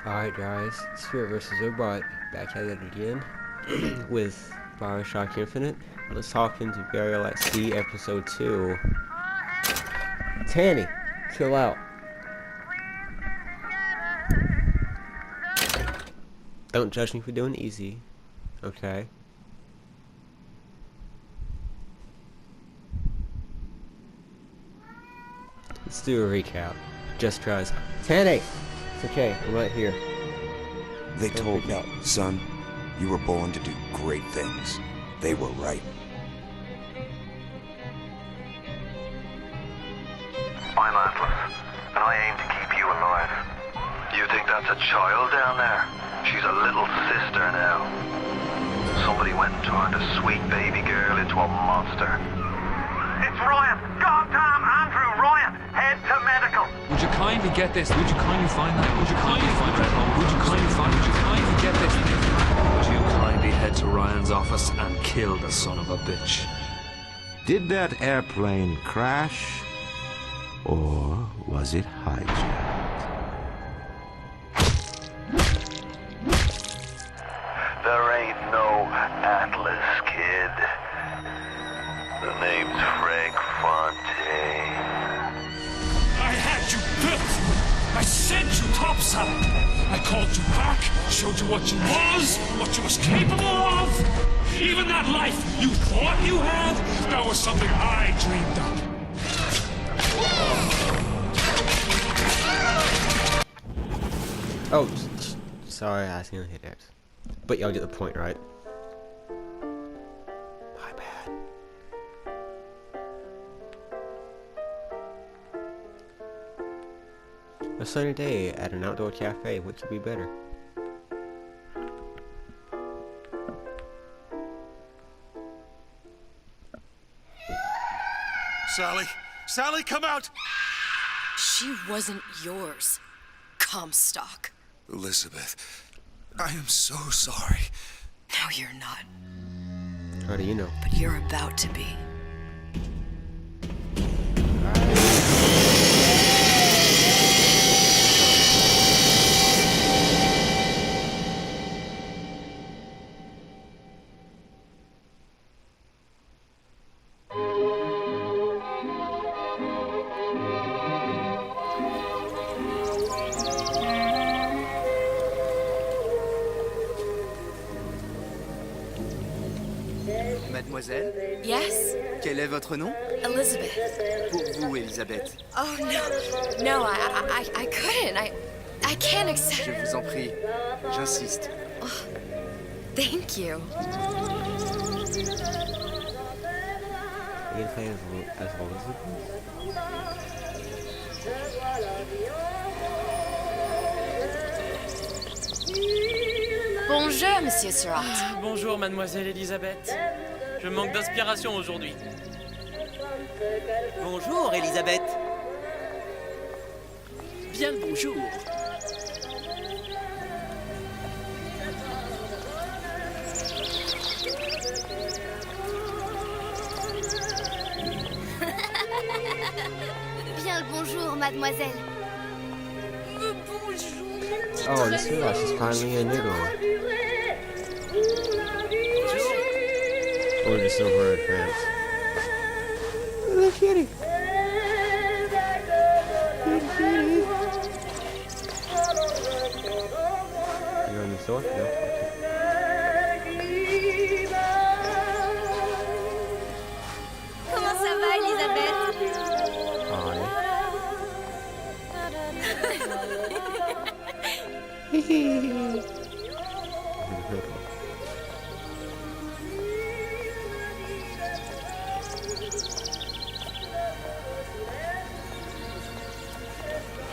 Alright guys, Spirit vs. Robot back at it again with BioShock Infinite. Let's talk into Burial at Sea episode 2. Tanny, chill out. Don't judge me for doing easy, okay? Let's do a recap. Just tries. Tanny! It's okay, I'm right here. They told me, son, you were born to do great things. They were right. I'm Atlas, and I aim to keep you alive. You think that's a child down there? She's a little sister now. Somebody went and turned a sweet baby girl into a monster. It's Ryan! Goddamn Andrew Ryan! Head to medical! Would you kindly get this? Would you kindly find that? Would you kindly find that? Would you kindly find? Would you kindly get this? Would you kindly head to Ryan's office and kill the son of a bitch? Did that airplane crash? Or was it hijacked? There ain't no Atlas, kid. The name's Frank Fontaine. I had you built. I sent you topside. I called you back, showed you what you was capable of. Even that life you thought you had, that was something I dreamed up. Oh, sorry, I accidentally hit X. But y'all get the point, right? My bad. A sunny day at an outdoor cafe, what could be better? Sally! Sally, come out! She wasn't yours, Comstock. Elizabeth, I am so sorry. No, you're not. How do you know? But you're about to be. Mademoiselle, Yes? quel est votre nom? Elizabeth. Pour vous, Elisabeth. Oh, no. No, I couldn't. I can't accept. Je vous en prie, j'insiste. Thank you. Are you playing as Elizabeth? Bonjour, Monsieur Surratt. Bonjour, mademoiselle Elisabeth. Je manque d'inspiration aujourd'hui. Bonjour, Elisabeth. Bien le bonjour. Bien le bonjour, mademoiselle. Oh, this realized she's finally a nigger. Or just over in France. Little kitty. Kitty, kitty. You're on the store? No? Okay. Comment ça va, Elisabeth?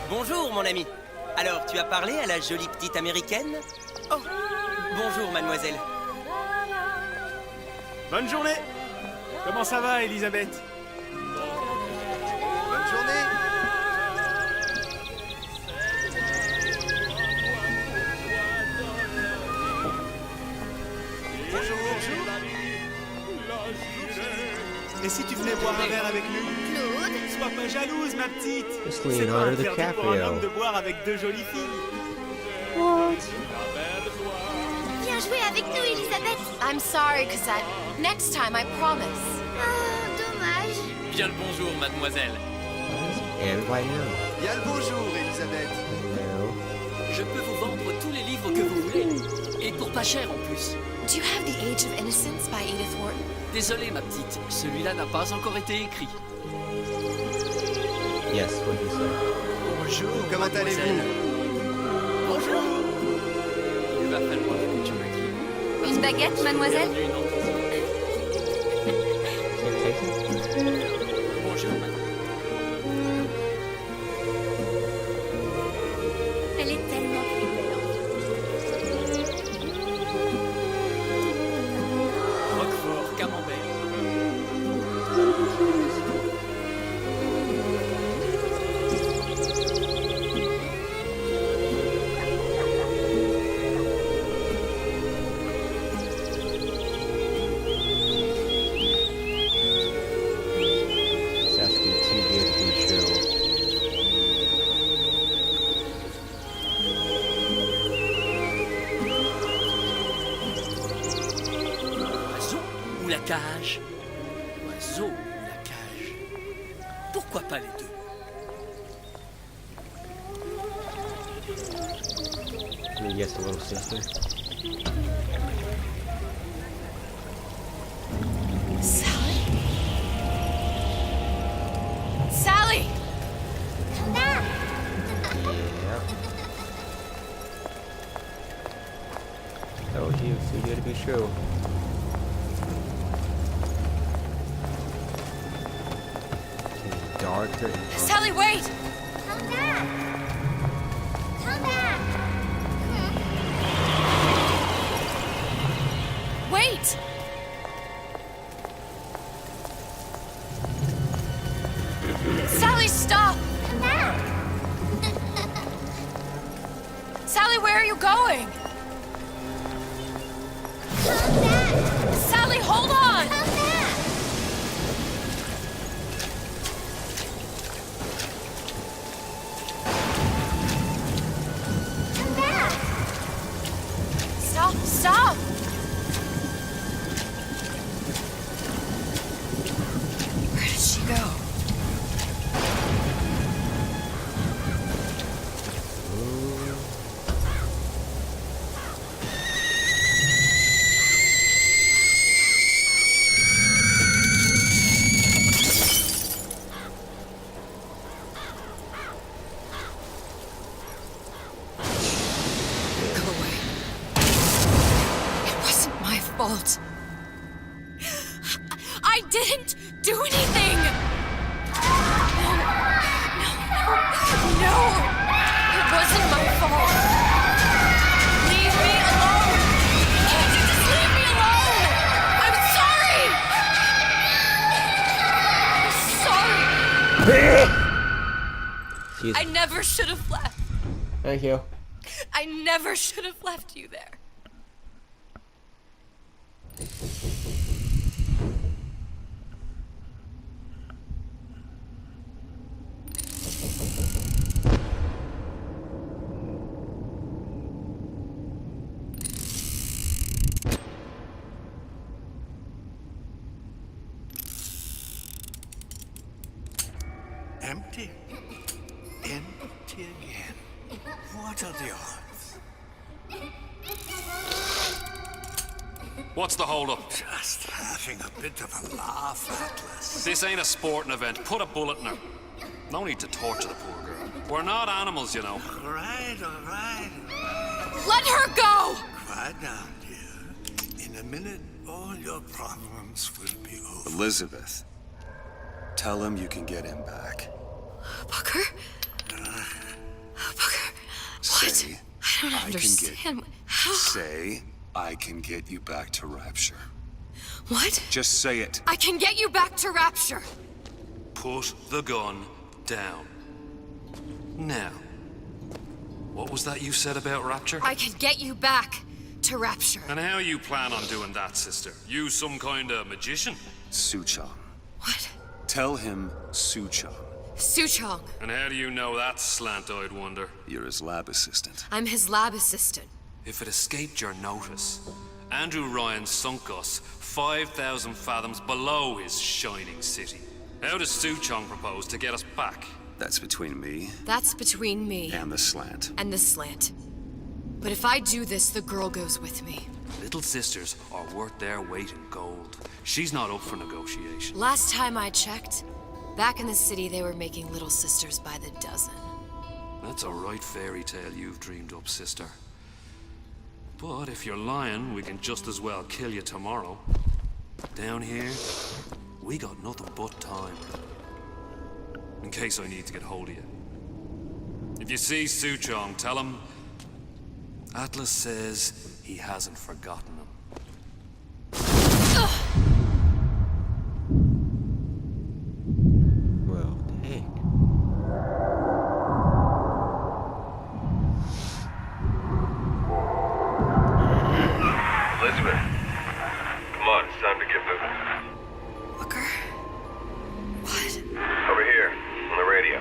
Bonjour, mon ami. Alors, tu as parlé à la jolie petite américaine? Oh, bonjour, mademoiselle. Bonne journée! Comment ça va, Elisabeth? Bonne journée! Bonjour! Et si tu venais boire un verre avec nous? Claude? Sois pas jalouse, ma petite. It's C'est pas Leonardo interdit pour un DiCaprio. homme de boire avec deux jolies filles. Viens jouer avec nous, Elisabeth. I'm sorry, Cosette. Next time, I promise. Oh, dommage. Bien le bonjour, mademoiselle. Everybody knows. Bien le bonjour, Elisabeth. No. Je peux vous vendre tous les livres que vous voulez. Et pour pas cher en plus. Do you have The Age of Innocence by Edith Wharton? Désolé, ma petite. Celui-là n'a pas encore été écrit. Yes, what he said. Bonjour, Comment allez-vous? Bonjour. Il va falloir que tu me quittes. Une baguette, mademoiselle? Can't take it? Bonjour, madame. Elle est tellement plus belle. Roquefort, camembert. This has to be too good to be true. Oiseau ou la cage? Oiseau ou la cage? Pourquoi pas les deux? I mean, yes, a little sister. Sally? Sally! Yeah. Told you, it's too good to be true. Getting darker and darker. Sally, wait! Come back. Come back. Wait! Sally, stop! Come back. Sally, where are you going? Come back. Sally, hold on! Come back. Come back. Stop, stop! Where did she go? Go away. It wasn't my fault. I didn't do anything! No! It wasn't my fault! Leave me alone! Can't you just leave me alone? I'm sorry! I'm sorry! She's... I never should have left. Thank you. I never should have left you there. Empty. Empty again. What are the odds? What's the hold-up? Just having a bit of a laugh, Atlas. This ain't a sporting event. Put a bullet in her. No need to torture the poor girl. We're not animals, you know. All right, all right. Let her go! Quiet down, dear. In a minute, all your problems will be over. Elizabeth, tell him you can get him back. Booker? Booker, what? Say, I don't I understand. How? Say, I can get you back to Rapture. What? Just say it. I can get you back to Rapture. Put the gun down. Now, what was that you said about Rapture? I can get you back to Rapture. And how you plan on doing that, sister? You some kind of magician? Suchong. What? Tell him Suchong. Suchong. And how do you know that, slant-eyed wonder? You're his lab assistant. I'm his lab assistant. If it escaped your notice, Andrew Ryan sunk us 5,000 fathoms below his shining city. How does Suchong propose to get us back? That's between me That's between me and the slant. and the slant. But if I do this, the girl goes with me. Little sisters are worth their weight in gold. She's not up for negotiation. Last time I checked, back in the city they were making little sisters by the dozen. That's a right fairy tale you've dreamed up, sister. But if you're lying, we can just as well kill you tomorrow. Down here, we got nothing but time. In case I need to get hold of you. If you see Suchong, tell him Atlas says he hasn't forgotten him. Well, dang. Elizabeth, come on, it's time to get moving. Booker? What? Over here, on the radio.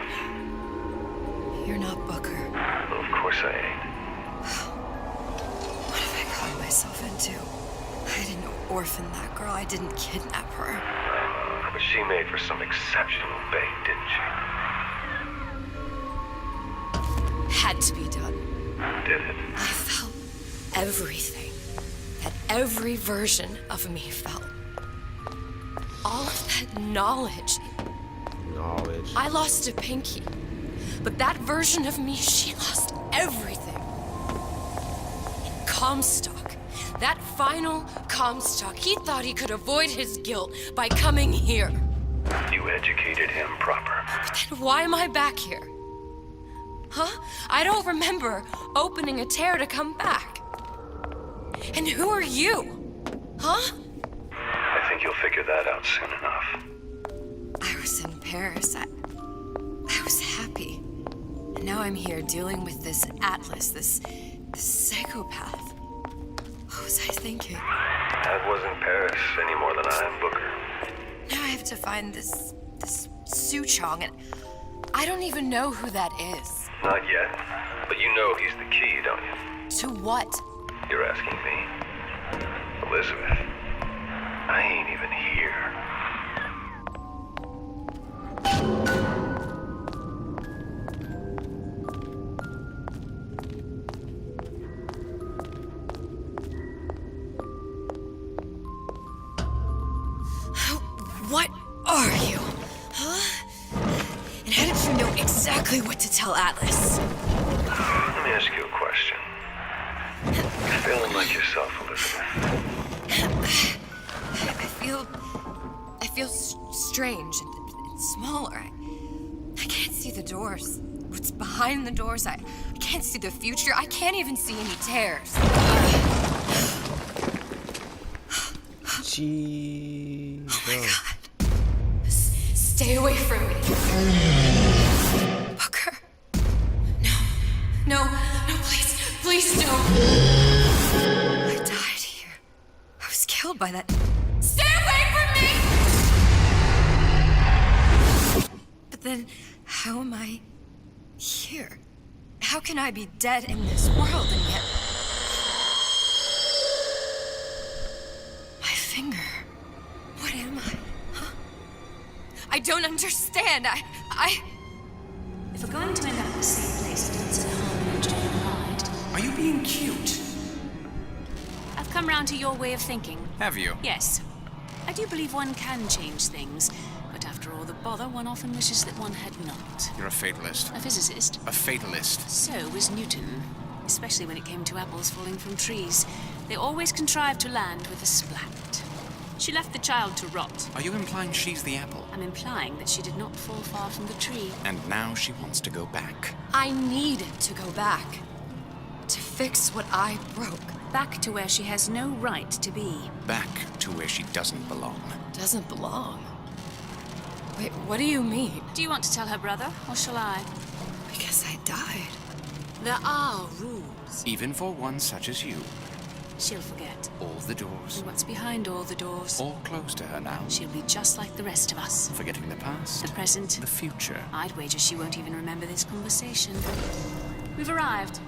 You're not Booker. Well, of course I ain't. What have I gotten myself into? I didn't orphan that girl. I didn't kidnap her. But she made for some exceptional bait, didn't she? Had to be done. Did it? I felt everything that every version of me felt. All of that knowledge. Knowledge. I lost a pinky, but that version of me, she lost everything. And Comstock, that final Comstock, he thought he could avoid his guilt by coming here. You educated him proper. But then why am I back here? Huh? I don't remember opening a tear to come back. And who are you? Huh? I think you'll figure that out soon enough. I was in Paris. I was happy. And now I'm here dealing with this Atlas, this psychopath. What was I thinking? That wasn't Paris any more than I am Booker. Now I have to find this Suchong, and I don't even know who that is. Not yet, but you know he's the key, don't you? To what? You're asking me. Elizabeth, I ain't even here. What are you? Huh? And how did you know exactly what to tell Atlas? Let me ask you a question. You feeling like yourself, Elizabeth? I feel strange and smaller. I can't see the doors. What's behind the doors? I can't see the future. I can't even see any tears. Gee. Oh my God. Stay away from me. Booker. No, please no. I died here. I was killed by that. Stay away from me! But then, how am I here? How can I be dead in this world and yet... My finger. What am I? Huh? I don't understand. If we're going to end up in the same place that ends in harm and hide. Are you being cute? I've come round to your way of thinking. Have you? Yes. I do believe one can change things, but after all the bother, one often wishes that one had not. You're a fatalist. A physicist. A fatalist. So was Newton, especially when it came to apples falling from trees. They always contrived to land with a splat. She left the child to rot. Are you implying she's the apple? I'm implying that she did not fall far from the tree. And now she wants to go back. I need to go back. To fix what I broke. Back to where she has no right to be. Back to where she doesn't belong. Doesn't belong? Wait, what do you mean? Do you want to tell her brother, or shall I? Because I died. There are rules. Even for one such as you. She'll forget. All the doors. And what's behind all the doors? All closed to her now. She'll be just like the rest of us. Forgetting the past. The present. The future. I'd wager she won't even remember this conversation. We've arrived.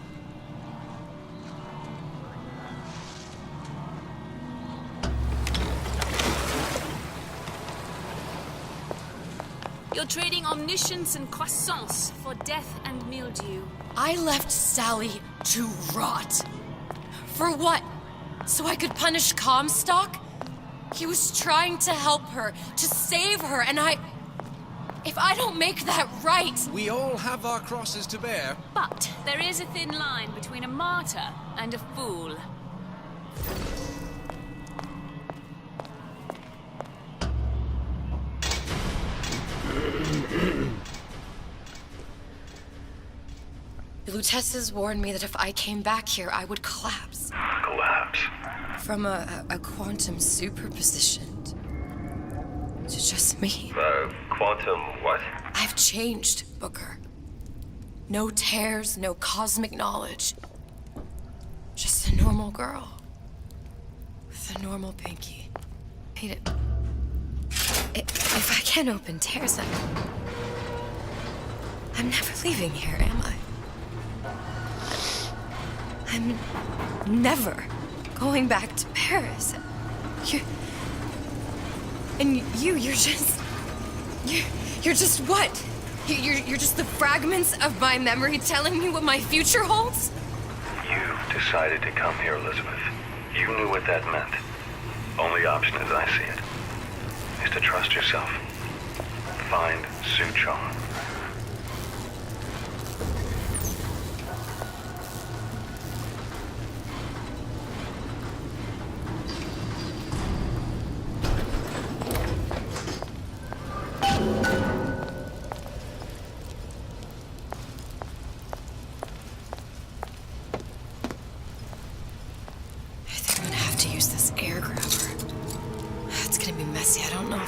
You're trading omniscience and croissants for death and mildew. I left Sally to rot. For what? So I could punish Comstock? He was trying to help her, to save her, and if I don't make that right... We all have our crosses to bear. But there is a thin line between a martyr and a fool. The Lutesses warned me that if I came back here, I would collapse. Collapse? From a quantum superposition to just me. Quantum what? I've changed, Booker. No tears, no cosmic knowledge. Just a normal girl. With a normal pinky. If I can't open tears, I'm never leaving here, am I? I'm never going back to Paris. You're just what? You're just the fragments of my memory telling me what my future holds? You decided to come here, Elizabeth. You knew what that meant. Only option, as I see it, is to trust yourself. Find Suchong.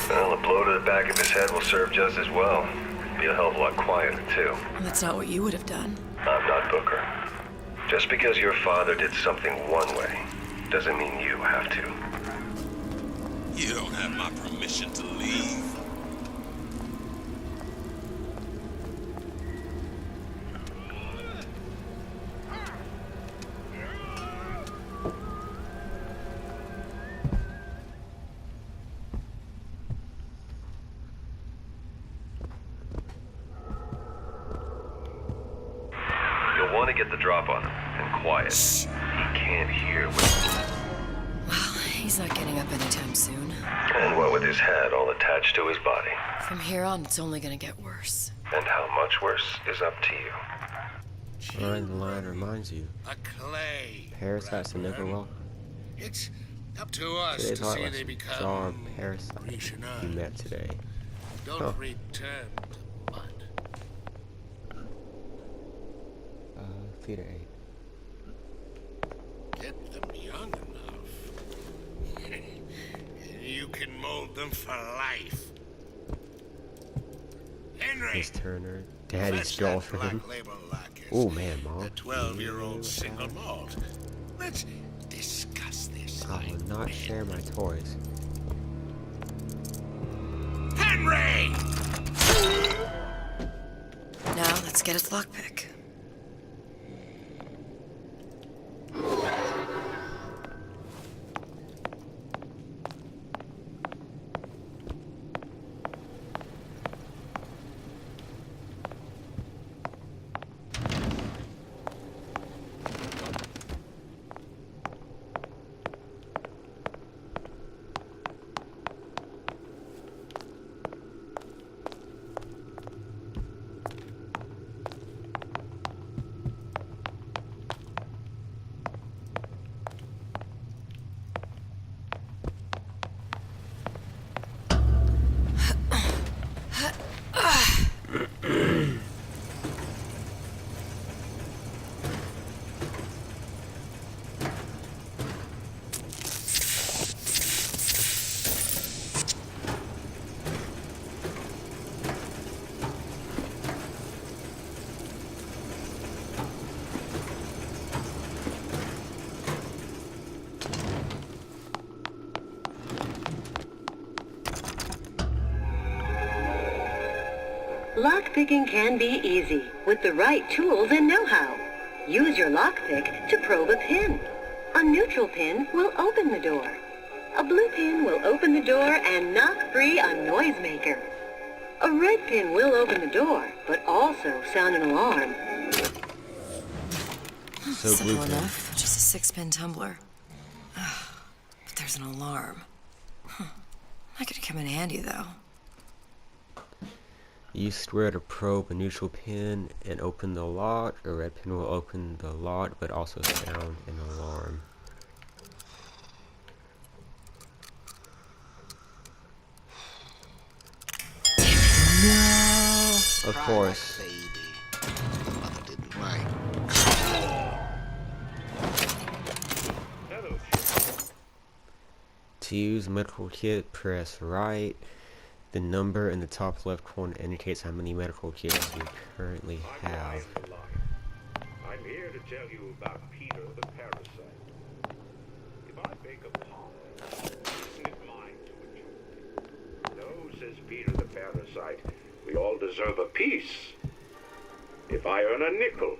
Well, a blow to the back of his head will serve just as well. Be a hell of a lot quieter, too. Well, that's not what you would have done. I'm not Booker. Just because your father did something one way, doesn't mean you have to. You don't have my permission to leave. Want to get the drop on him, and quiet. He can't hear Well, he's not getting up anytime soon. And what with his hat all attached to his body. From here on, it's only gonna get worse. And how much worse is up to you. Line the line reminds you. A clay. Parasites are never welcome. It's up to us Today's to see highlights they is our become parasites you met today. Don't return to mud. Theater A. Get them young enough. You can mold them for life. Henry! Miss Turner, Daddy's girlfriend. Oh man, Mom. A 12-year-old single malt. Let's discuss this. I will not share my toys. Henry! Now, let's get his lockpick. Lockpicking can be easy with the right tools and know-how. Use your lockpick to probe a pin. A neutral pin will open the door. A blue pin will open the door and knock free a noisemaker. A red pin will open the door, but also sound an alarm. So Simple enough. Just a 6-pin tumbler. But there's an alarm. That could come in handy, though. Use square to probe a neutral pin and open the lock. A red pin will open the lock, but also sound an alarm. No! Of course. Mother didn't mind. To use medical kit, press right. The number in the top left corner indicates how many medical kits you currently have. I'm here to tell you about Peter the Parasite. If I bake a pie, isn't it mine to enjoy? No, says Peter the Parasite, we all deserve a piece. If I earn a nickel,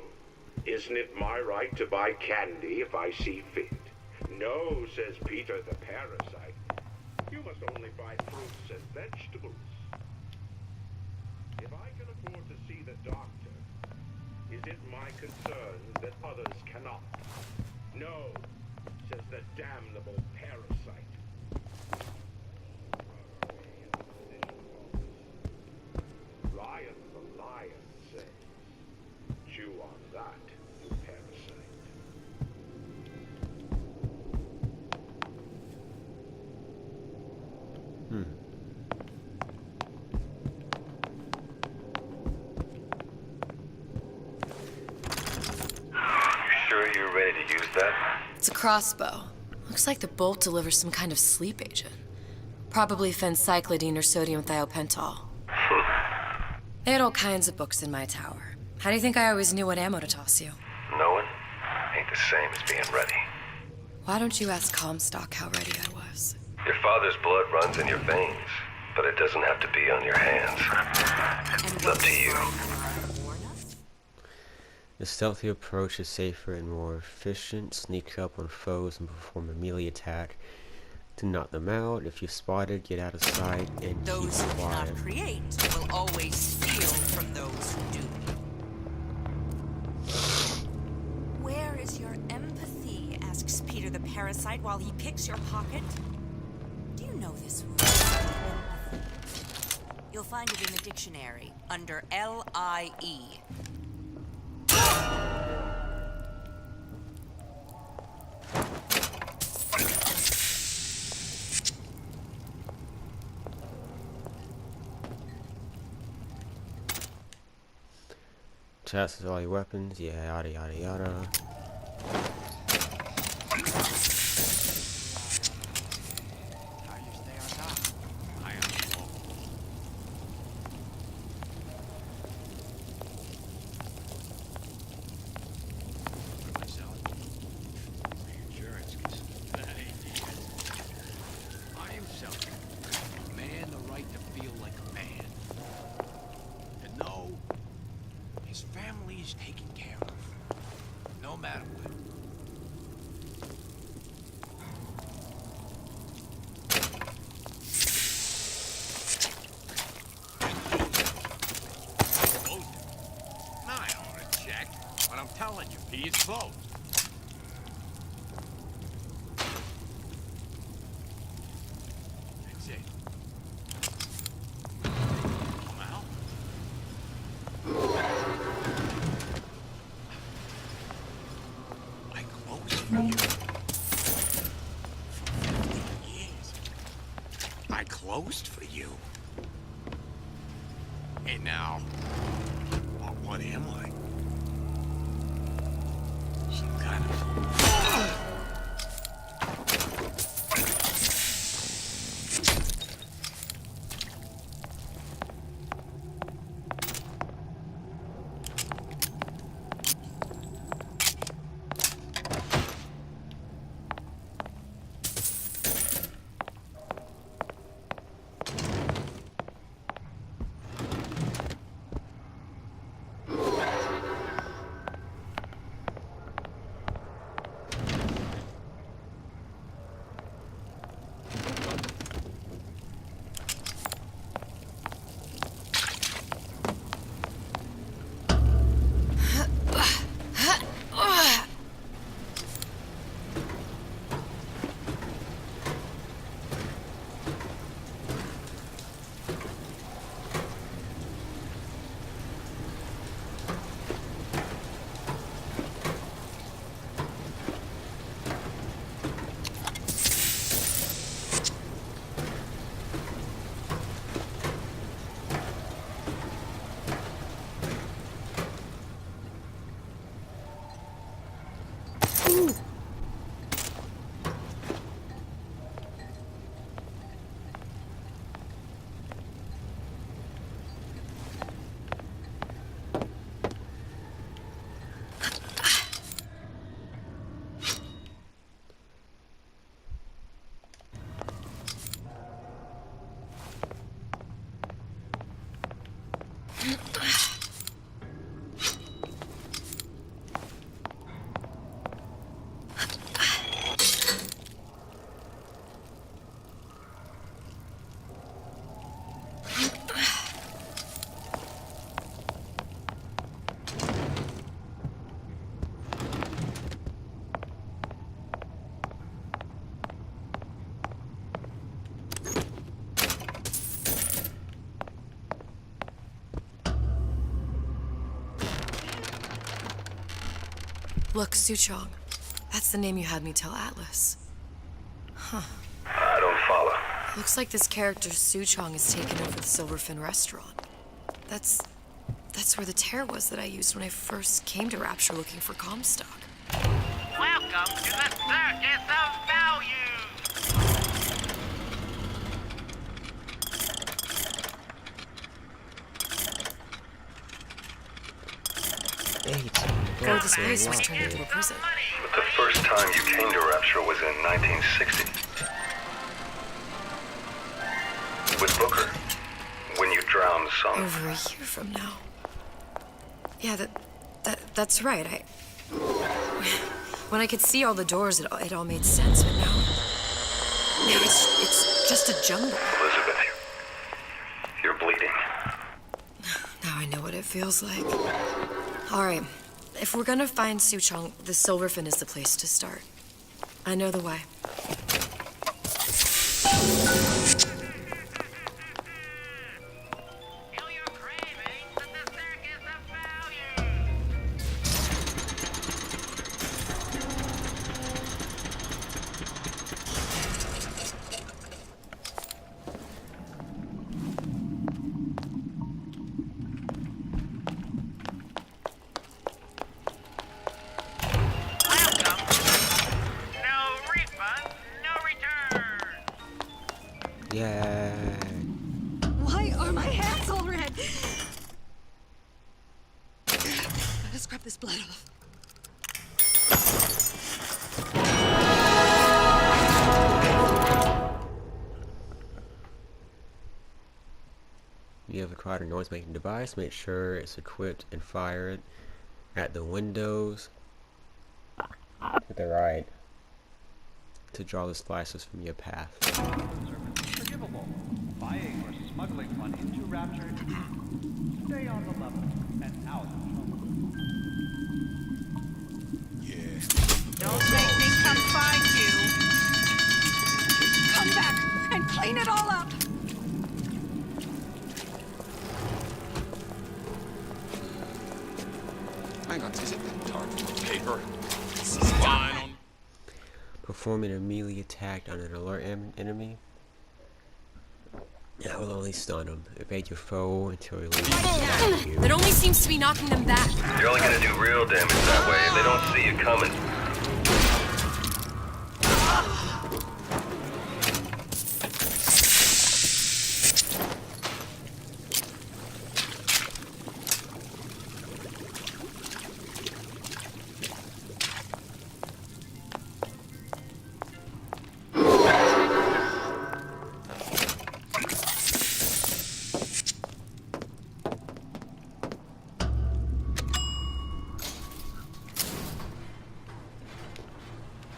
isn't it my right to buy candy if I see fit? No, says Peter the Parasite, you must only buy fruits and vegetables. If I can afford to see the doctor, is it my concern that others cannot? No, says the damnable parasite. Ryan the lion says, chew on that, you parasite. Sure you're ready to use that? It's a crossbow. Looks like the bolt delivers some kind of sleep agent. Probably phencyclidine or sodium thiopental. They had all kinds of books in my tower. How do you think I always knew what ammo to toss you? Knowing ain't the same as being ready. Why don't you ask Comstock how ready I was? Your father's blood runs in your veins, but it doesn't have to be on your hands. It's up to you. The stealthy approach is safer and more efficient. Sneak up on foes and perform a melee attack to knock them out. If you're spotted, get out of sight and Those keep who quiet. cannot create will always steal from those who do. Where is your empathy? Asks Peter the Parasite while he picks your pocket. Do you know this word? Empathy. You'll find it in the dictionary under L-I-E. Chats all your weapons, yeah, yada yada yada. Taken care of, no matter what. Closed it. No, I don't want to check, but I'm telling you, P, it's closed. That's it. Come out. For you. For 50 years. I closed for you. And now, what am I? Some kind of... Look, Suchong. That's the name you had me tell Atlas. Huh. I don't follow. Looks like this character Suchong has taken over the Silverfin restaurant. That's where the tear was that I used when I first came to Rapture looking for Comstock. Welcome to the Circus of Value! Before this place was turned into a prison. But the first time you came to Rapture was in 1960. With Booker. When you drowned some. Over a year from now. Yeah, that's right. When I could see all the doors, it all made sense, but now it's just a jungle. Elizabeth, you're bleeding. Now I know what it feels like. All right, if we're gonna find Suchong, the Silverfin is the place to start. I know the way. Yay. Why are my hands all red? Gotta scrub this blood off. You have acquired a noise-making device. Make sure it's equipped and fire it at the windows to the right to draw the slices from your path. Forgivable. Buying or smuggling one into Rapture. Stay on the level and out of trouble. Yeah. Don't make me come find you. Come back and clean it all up. Hang on, is it that tart paper? Perform an immediate attack on an alert enemy. That will only stun them. Evade your foe until he leaves. That only seems to be knocking them back. You're only gonna do real damage that way if they don't see you coming.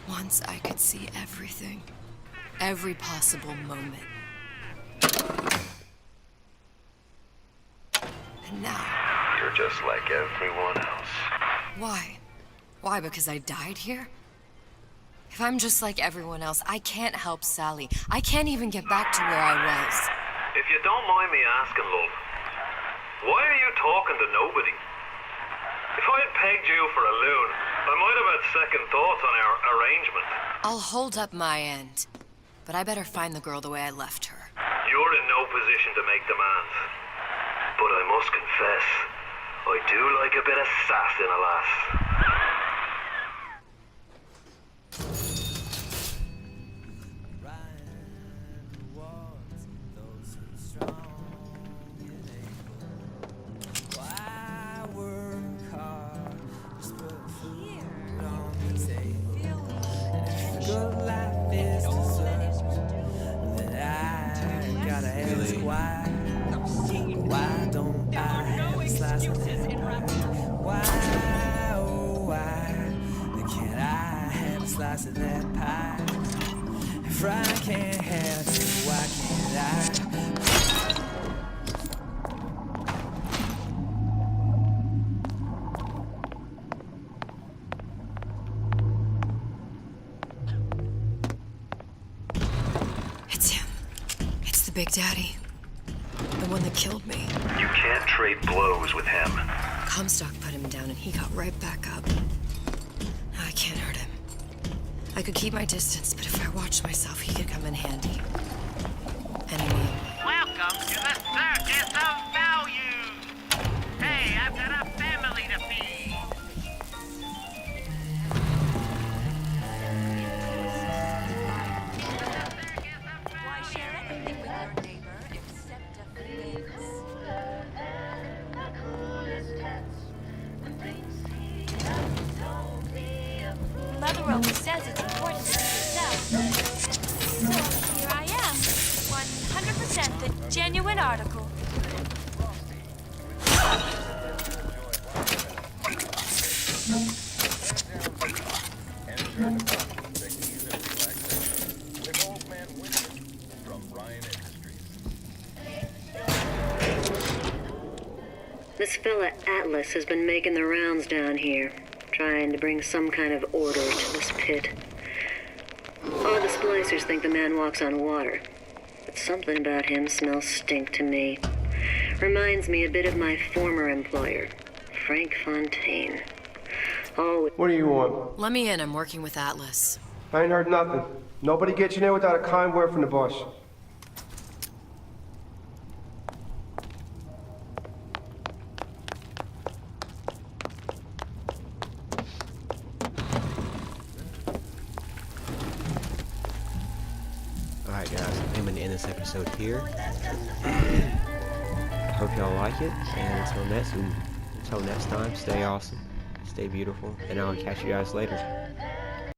Once I could see everything. Every possible moment. And now... You're just like everyone else. Why? Why, because I died here? If I'm just like everyone else, I can't help Sally. I can't even get back to where I was. If you don't mind me asking, love, why are you talking to nobody? If I had pegged you for a loon, I might have had second thoughts on our arrangement. I'll hold up my end. But I better find the girl the way I left her. You're in no position to make demands. But I must confess, I do like a bit of sass in a lass. slice of that pie. If I can't have you, why can't I? It's him. It's the Big Daddy. The one that killed me. You can't trade blows with him. Comstock put him down and he got right back up. I can't hurt him. I could keep my distance, but if I watched myself, he could come in handy. Anyway. Welcome to the Circus of Value. Hey, I've got a family to feed. Why share anything with your neighbor except a face? Mother always says it's important to be yourself. So here I am, 100% the genuine article. This fella Atlas has been making the rounds down here, trying to bring some kind of order to this pit. All the splicers think the man walks on water, but something about him smells stink to me. Reminds me a bit of my former employer, Frank Fontaine. Oh, What do you want? Let me in. I'm working with Atlas. I ain't heard nothing. Nobody gets you there without a kind word from the boss. Alright guys, I'm going to end this episode here. Hope y'all like it, and until next time, stay awesome, stay beautiful, and I'll catch you guys later.